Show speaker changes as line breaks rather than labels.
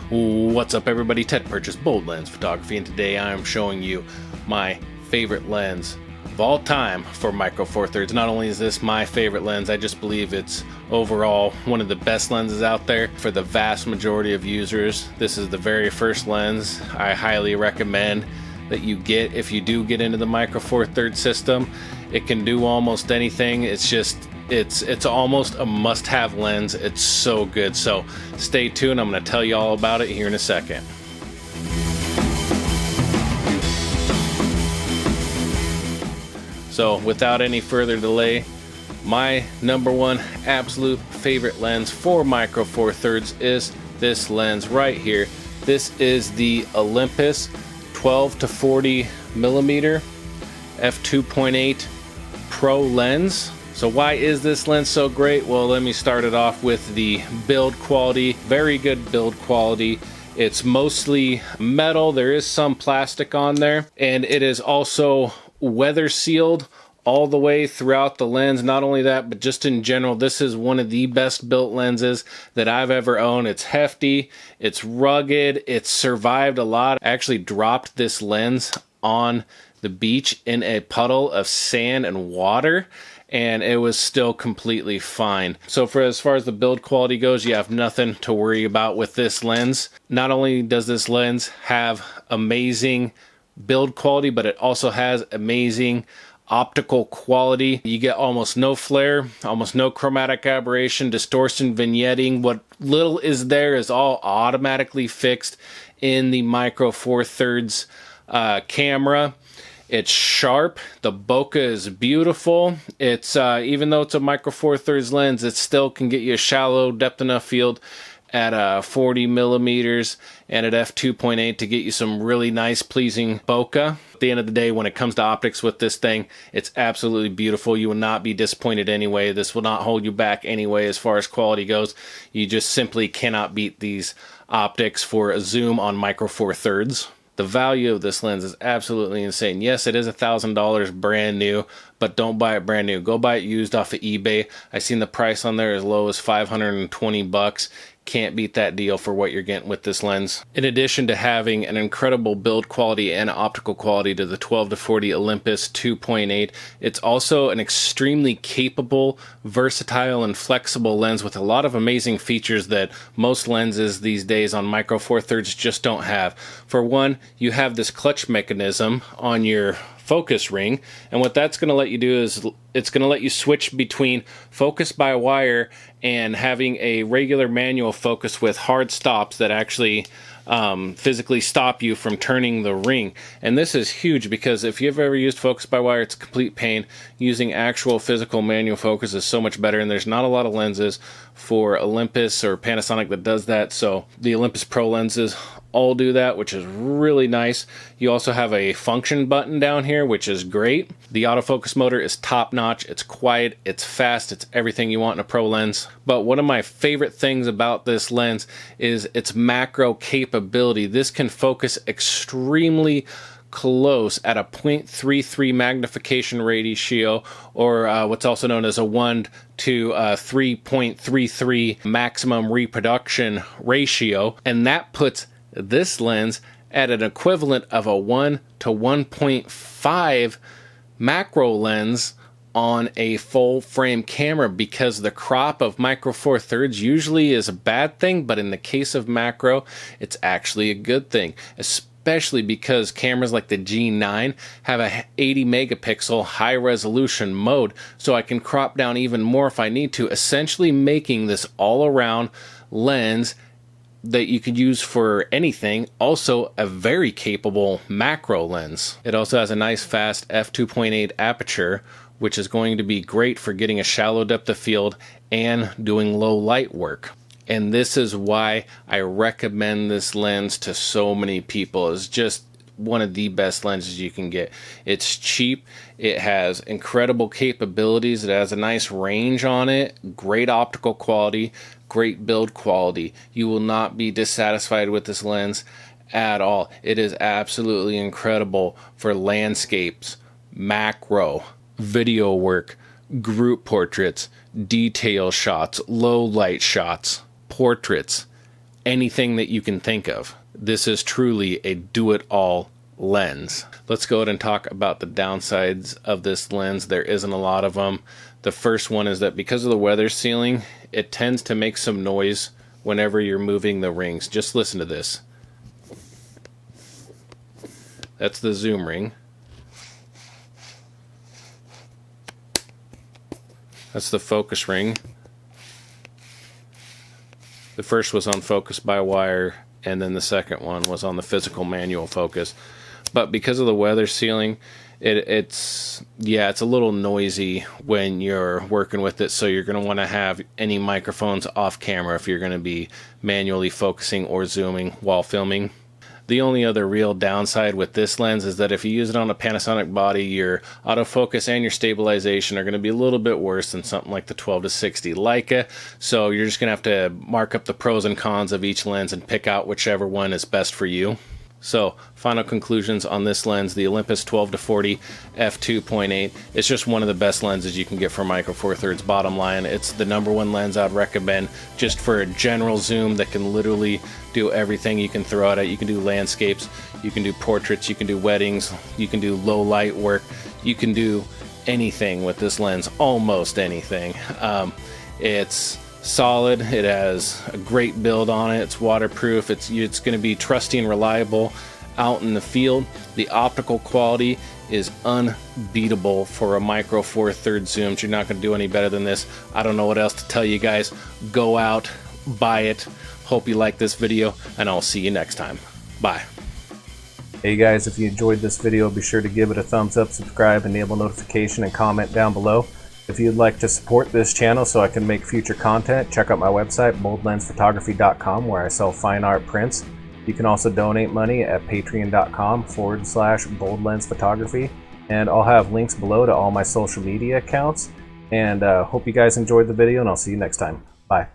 What's up everybody, Ted purchased Bold Lens Photography, and today I am showing you my favorite lens of all time for Micro Four Thirds. Not only is this my favorite lens, I just believe it's overall one of the best lenses out there for the vast majority of users. This is the very first lens I highly recommend that you get if you do get into the Micro Four Thirds system. It can do almost anything. It's almost a must-have lens. It's so good. So stay tuned. I'm going to tell you all about it here in a second. So without any further delay, my number one absolute favorite lens for Micro Four Thirds is this lens right here. This is the Olympus 12 to 40 millimeter f2.8 Pro lens. So why is this lens so great? Well, let me start it off with the build quality. Very good build quality. It's mostly metal. There is some plastic on there, and it is also weather sealed all the way throughout the lens. Not only that, but just in general, this is one of the best built lenses that I've ever owned. It's hefty, it's rugged, it's survived a lot. I actually dropped this lens on the beach in a puddle of sand and water, and it was still completely fine. So for as far as the build quality goes, you have nothing to worry about with this lens. Not only does this lens have amazing build quality, but it also has amazing optical quality. You get almost no flare, almost no chromatic aberration, distortion, vignetting. What little is there is all automatically fixed in the Micro Four Thirds camera. It's sharp. The bokeh is beautiful. It's even though it's a Micro Four Thirds lens, it still can get you a shallow depth enough field at 40 millimeters and at f2.8 to get you some really nice pleasing bokeh. At the end of the day, when it comes to optics with this thing, it's absolutely beautiful. You will not be disappointed anyway. This will not hold you back anyway as far as quality goes. You just simply cannot beat these optics for a zoom on Micro Four Thirds. The value of this lens is absolutely insane. Yes, it is $1,000 brand new, but don't buy it brand new. Go buy it used off of eBay. I seen the price on there as low as $520. Can't beat that deal for what you're getting with this lens. In addition to having an incredible build quality and optical quality to the 12 to 40 Olympus 2.8, it's also an extremely capable, versatile, and flexible lens with a lot of amazing features that most lenses these days on Micro Four Thirds just don't have. For one, you have this clutch mechanism on your focus ring, and what that's going to let you do is it's going to let you switch between focus by wire and having a regular manual focus with hard stops that actually physically stop you from turning the ring. And this is huge because if you've ever used focus by wire, it's a complete pain. Using actual physical manual focus is so much better, and there's not a lot of lenses for Olympus or Panasonic that does that. So the Olympus Pro lenses all do that, which is really nice. You also have a function button down here, which is great. The autofocus motor is top notch. It's quiet, it's fast, it's everything you want in a pro lens. But one of my favorite things about this lens is its macro capability. This can focus extremely close at a 0.33 magnification ratio, or what's also known as a 1 to 3.33 maximum reproduction ratio, and that puts this lens at an equivalent of a 1 to 1.5 macro lens on a full frame camera, because the crop of Micro Four Thirds usually is a bad thing, but in the case of macro, it's actually a good thing, especially because cameras like the G9 have a 80 megapixel high resolution mode, so I can crop down even more if I need to, essentially making this all-around lens that you could use for anything, also a very capable macro lens. It also has a nice fast f2.8 aperture, which is going to be great for getting a shallow depth of field and doing low light work. And this is why I recommend this lens to so many people. It's just one of the best lenses you can get. It's cheap, it has incredible capabilities, it has a nice range on it, great optical quality, great build quality. You will not be dissatisfied with this lens at all. It is absolutely incredible for landscapes, macro, video work, group portraits, detail shots, low light shots, portraits, anything that you can think of. This is truly a do-it-all lens. Let's go ahead and talk about the downsides of this lens. There isn't a lot of them. The first one is that because of the weather sealing, it tends to make some noise whenever you're moving the rings. Just listen to this. That's the zoom ring. That's the focus ring. The first was on focus by wire, and then the second one was on the physical manual focus. But because of the weather sealing, it's a little noisy when you're working with it, so you're going to want to have any microphones off camera if you're going to be manually focusing or zooming while filming. The only other real downside with this lens is that if you use it on a Panasonic body, your autofocus and your stabilization are going to be a little bit worse than something like the 12-60 Leica. So you're just going to have to mark up the pros and cons of each lens and pick out whichever one is best for you. So, final conclusions on this lens: the Olympus 12-40 f2.8. It's just one of the best lenses you can get for Micro Four Thirds. Bottom line, it's the #1 lens I'd recommend just for a general zoom that can literally do everything you can throw at it. You can do landscapes, you can do portraits, you can do weddings, you can do low light work, you can do anything with this lens, almost anything. It's solid. It has a great build on it. It's waterproof. It's going to be trusty and reliable out in the field. The optical quality is unbeatable for a Micro Four Thirds zoom. You're not going to do any better than this. I don't know what else to tell you guys. Go out, buy it. Hope you like this video, and I'll see you next time. Bye.
Hey guys, if you enjoyed this video, be sure to give it a thumbs up, subscribe, enable notification, and comment down below. If you'd like to support this channel so I can make future content, check out my website, boldlensphotography.com, where I sell fine art prints. You can also donate money at patreon.com/boldlensphotography. And I'll have links below to all my social media accounts. And hope you guys enjoyed the video, and I'll see you next time. Bye.